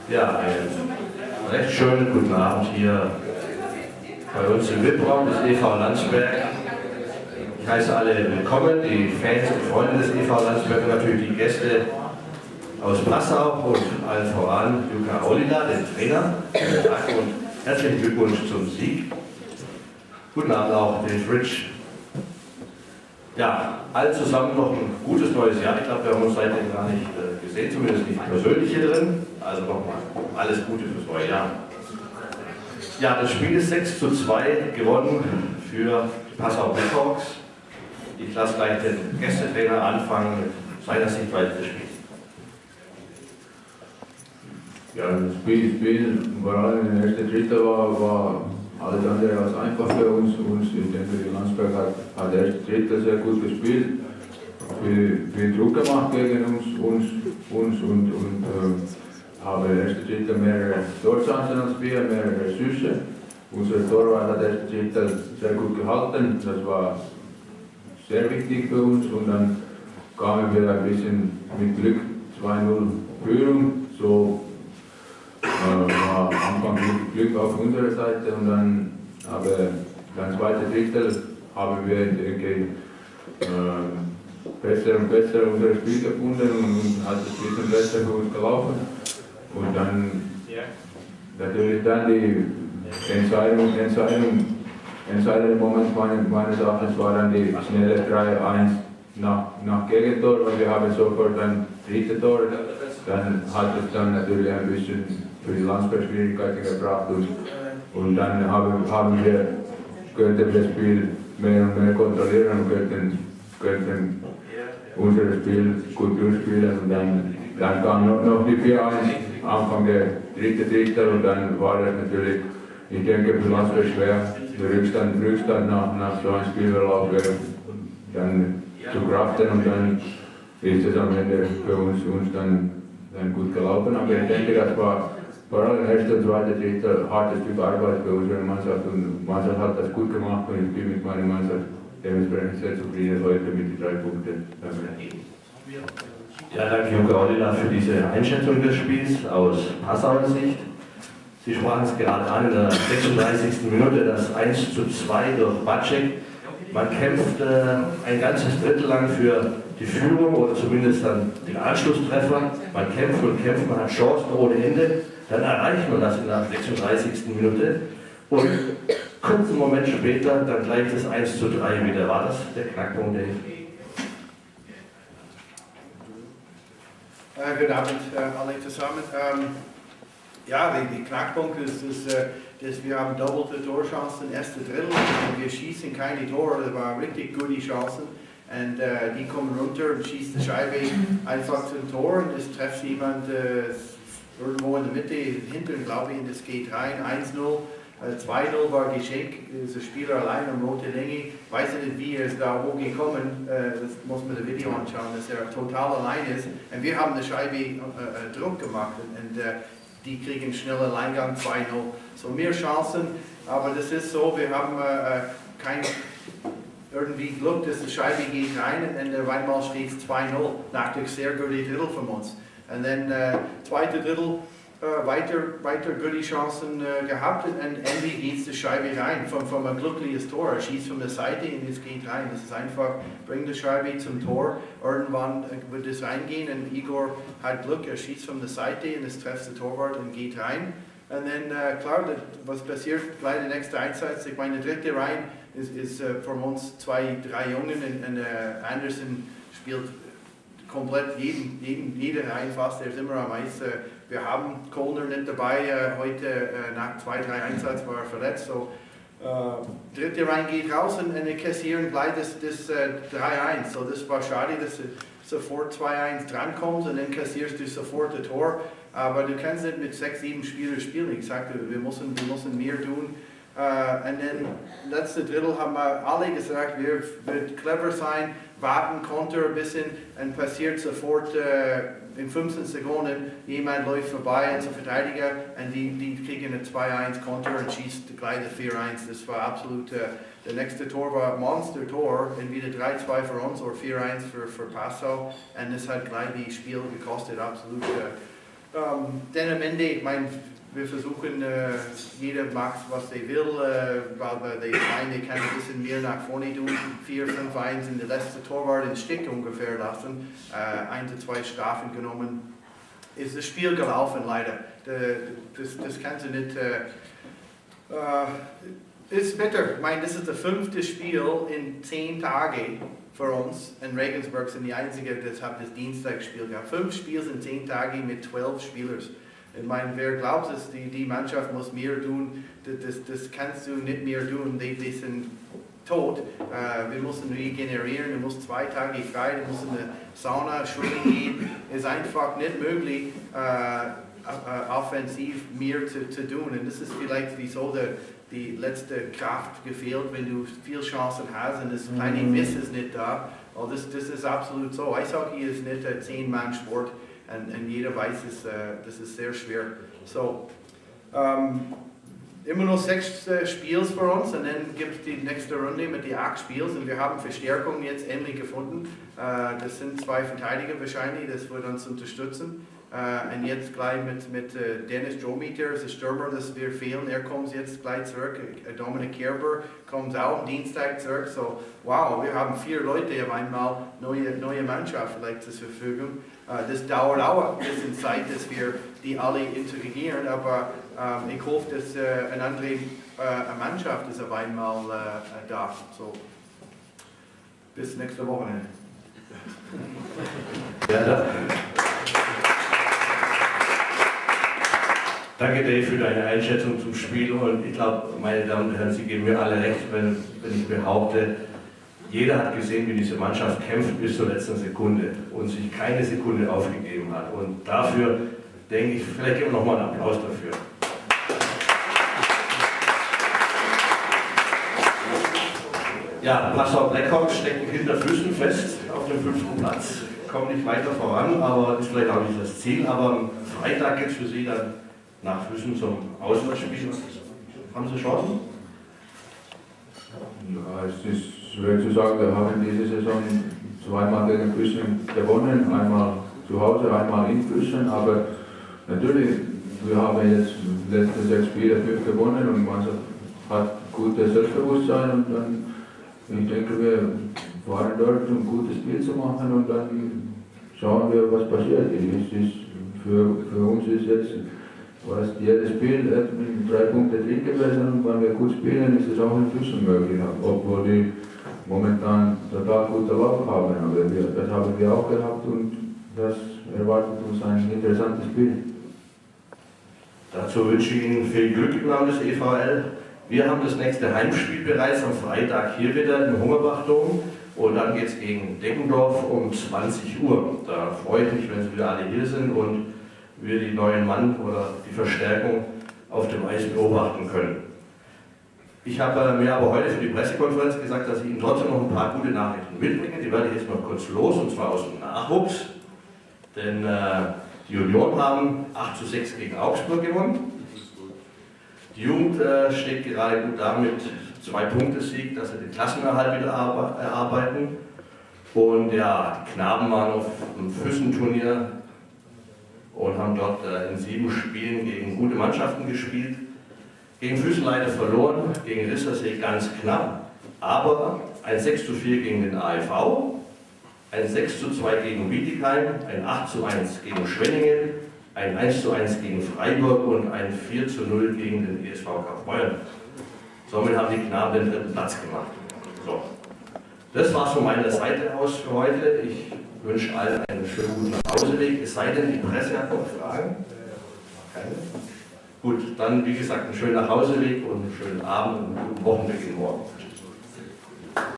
Ja, einen recht schönen guten Abend hier bei uns im VIP-Raum des EV Landsberg. Ich heiße alle willkommen, die Fans und Freunde des EV Landsberg und natürlich die Gäste aus Passau und allen voran Luca Olila, den Trainer. Und herzlichen Glückwunsch zum Sieg. Guten Abend auch den Fritsch. Ja, alle zusammen noch ein gutes neues Jahr. Ich glaube, wir haben uns seitdem gar nicht gesehen, zumindest nicht persönlich hier drin. Also nochmal alles Gute fürs neue Jahr. Ja, das Spiel ist 6:2 gewonnen für die Passau Blackhawks. Ich lasse gleich den Gästetrainer anfangen mit seiner Sichtweise des Spiels. Ja, das Spiel vor allem in der ersten Drittel war alles andere als einfach für uns. Ich denke, die Landsberg hat der erste Drittel sehr gut gespielt, viel Druck gemacht gegen uns und haben im ersten Drittel mehrere Torchancen als wir, mehrere Schüsse. Unser Torwart hat der erste Drittel sehr gut gehalten, das war sehr wichtig für uns und dann kamen wir ein bisschen mit Glück 2:0 Führung. So war am Anfang Glück auf unserer Seite und dann zweite Drittel haben wir, denke ich, besser und besser unser Spiel gefunden und hat es ein bisschen besser für uns gelaufen. Und dann natürlich dann die entscheidende Moment meines Erachtens war dann die schnelle 3:1 nach Gegentor, weil wir haben sofort ein drittes Tor. Dann hat es dann natürlich ein bisschen für die Landsberg Schwierigkeiten gebracht und dann könnten wir das Spiel mehr und mehr kontrollieren und könnten unser Spiel gut durchspielen und dann kam noch die 4:1 Anfang der dritten Drittel und dann war das natürlich, ich denke, für Landsberg schwer, der Rückstand nach so einem Spielverlauf dann zu kraften und dann ist es am Ende für uns dann gut gelaufen. Aber ich denke, das war vor allem erste und zweite Drittel hartes Stück Arbeit für unsere Mannschaft und die Mannschaft hat das gut gemacht und ich bin mit meiner Mannschaft dementsprechend sehr zufrieden heute mit den 3 Punkten. Ja, danke Luca Olila für diese Einschätzung des Spiels aus Passauer Sicht. Sie sprachen es gerade an, in der 36. Minute das 1:2 durch Bacek. Man kämpft ein ganzes Drittel lang für die Führung oder zumindest dann den Anschlusstreffer. Man kämpft und kämpft, man hat Chancen ohne Ende. Dann erreicht man das in der 36. Minute. Und kurzen Moment später dann gleich das 1:3 wieder. War das der Knackpunkt, Dave? Guten Abend alle zusammen. Ja, die Knackpunkt ist, dass wir haben doppelte Torchancen im ersten Drittel und wir schießen keine Tore, das waren richtig gute Chancen. Und die kommen runter und schießt die Scheibe einfach zum Tor und es trifft jemand irgendwo in der Mitte, hinten glaube ich, und es geht rein, 1:0. 2:0 war Geschenk, ist der Spieler allein am rote Linie. Ich weiß nicht, wie er ist da hochgekommen, das muss man das Video anschauen, dass er total allein ist. Und wir haben die Scheibe Druck gemacht und die kriegen schnell Alleingang 2:0. So mehr Chancen, aber das ist so, wir haben kein irgendwie Glück, dass die Scheibe geht rein und der Weinmal steht 2:0 nach dem sehr guten Drittel von uns. Und dann zweite Drittel weiter gute Chancen gehabt und endlich geht die Scheibe rein von einem glückliches Tor. Er schießt von der Seite und es geht rein. Das ist einfach, bringt die Scheibe zum Tor. Irgendwann wird es reingehen und Igor hat Glück, er schießt von der Seite und es trifft den Torwart und geht rein. Und dann, klar, was passiert, gleich der nächste Einsatz, ich meine, der dritte rein ist von uns 2, 3 Jungen und Anderson spielt komplett jeder rein fast, der ist immer am Eis. Wir haben Kohlner nicht dabei, heute nach 2, 3 Einsätzen war er verletzt. So, dritte rein geht raus und kassieren gleich das 3:1. So, das war schade, dass du sofort 2:1 drankommst und dann kassierst du sofort das Tor. Aber du kannst nicht mit 6, 7 Spielern spielen. Ich sagte, wir müssen mehr tun. Und dann letzte Drittel haben wir alle gesagt, wir werden clever sein, warten, Konter ein bisschen und passiert sofort in 15 Sekunden, jemand läuft vorbei als Verteidiger und die kriegen eine 2:1 Konter und schießt gleich das 4:1. Das war absolut, der nächste Tor war Monster-Tor, entweder 3:2 für uns oder 4:1 für Passau und das hat gleich das Spiel gekostet, absolut. Denn am Ende, ich meine, wir versuchen, jeder macht, was er will, weil die Feinde kann ein bisschen mehr nach vorne tun. 4-5-1 in der letzten Torwart in Stick ungefähr lassen, 1-2 Strafen genommen. Ist das Spiel gelaufen, leider. Das kannst du nicht. Ist bitter. Ich meine, das ist das 5. Spiel in 10 Tagen für uns. In Regensburg sind die einzigen, das haben das Dienstagsspiel gehabt. 5 Spiele in 10 Tagen mit 12 Spielern. Ich meine, wer glaubt, dass die Mannschaft muss mehr tun, das kannst du nicht mehr tun, die sind tot. Wir müssen regenerieren, wir müssen 2 Tage frei, wir müssen in eine Sauna, Schwimmen gehen. Es ist einfach nicht möglich, offensiv mehr zu tun. Und das ist vielleicht wieso die letzte Kraft gefehlt, wenn du viel Chancen hast und das kleine Miss ist nicht da. Oh, das ist absolut so. Eishockey ist nicht ein 10-Mann-Sport. Und jeder weiß, das ist sehr schwer. So, immer noch 6 Spiele für uns und dann gibt es die nächste Runde mit den 8 Spielen und wir haben Verstärkung jetzt endlich gefunden. Das sind 2 Verteidiger wahrscheinlich, das wird uns unterstützen. Und jetzt gleich mit Dennis Drometer, das ist Stürmer, das wir fehlen, er kommt jetzt gleich zurück. Dominik Kerber kommt auch am Dienstag zurück. So, wow, wir haben 4 Leute auf einmal, neue Mannschaft vielleicht zur Verfügung. Das dauert auch ein bisschen Zeit, dass wir die alle integrieren, aber ich hoffe, dass eine andere Mannschaft ist auf einmal da. So, bis nächste Woche. Ja, danke Dave für deine Einschätzung zum Spiel und ich glaube, meine Damen und Herren, Sie geben mir alle recht, wenn ich behaupte, jeder hat gesehen, wie diese Mannschaft kämpft bis zur letzten Sekunde und sich keine Sekunde aufgegeben hat. Und dafür denke ich, vielleicht geben wir nochmal einen Applaus dafür. Ja, Passau Blackhawks stecken hinter Füßen fest auf dem 5. Platz, kommen nicht weiter voran, aber ist vielleicht auch nicht das Ziel. Aber am Freitag geht es für Sie dann nach Füßen zum Auswärtsspiel. Haben Sie Chancen? Ja, es ist schwer zu sagen, wir haben diese Saison 2-mal gegen Füssen gewonnen, einmal zu Hause, einmal in Füssen, aber natürlich, wir haben jetzt die letzten 6 Spiele 5 gewonnen und man hat gutes Selbstbewusstsein und dann, ich denke, wir waren dort, um ein gutes Spiel zu machen und dann schauen wir, was passiert. Für uns ist jetzt, was jedes Spiel mit 3 Punkten drin gewesen und wenn wir gut spielen, ist es auch in Füssen möglich, obwohl die momentan total gute Lauf haben, aber das haben wir auch gehabt und das erwartet uns ein interessantes Spiel. Dazu wünsche ich Ihnen viel Glück im Namen des EVL. Wir haben das nächste Heimspiel bereits am Freitag hier wieder im Hungerbach-Dom und dann geht es gegen Deggendorf um 20 Uhr. Da freue ich mich, wenn Sie wieder alle hier sind und wir die neuen Mann oder die Verstärkung auf dem Eis beobachten können. Ich habe mir aber heute für die Pressekonferenz gesagt, dass ich Ihnen trotzdem noch ein paar gute Nachrichten mitbringe. Die werde ich jetzt noch kurz los, und zwar aus dem Nachwuchs. Denn die Junioren haben 8:6 gegen Augsburg gewonnen. Die Jugend steht gerade gut da mit 2-Punkte-Sieg, dass sie den Klassenerhalt wieder erarbeiten. Und ja, die Knaben waren auf einem Füssen-Turnier und haben dort in 7 Spielen gegen gute Mannschaften gespielt. Gegen Füssen leider verloren, gegen Rissersee ganz knapp, aber ein 6:4 gegen den AIV, ein 6:2 gegen Bietigheim, ein 8:1 gegen Schwenningen, ein 1:1 gegen Freiburg und ein 4:0 gegen den ESV Kaufbeuren. Somit haben die Knaben den 3. Platz gemacht. So. Das war es von meiner Seite aus für heute. Ich wünsche allen einen schönen guten Nachhauseweg, es sei denn, die Presse hat noch Fragen. Keine? Gut, dann wie gesagt einen schönen Nachhauseweg und einen schönen Abend und einen guten Wochenbeginn morgen.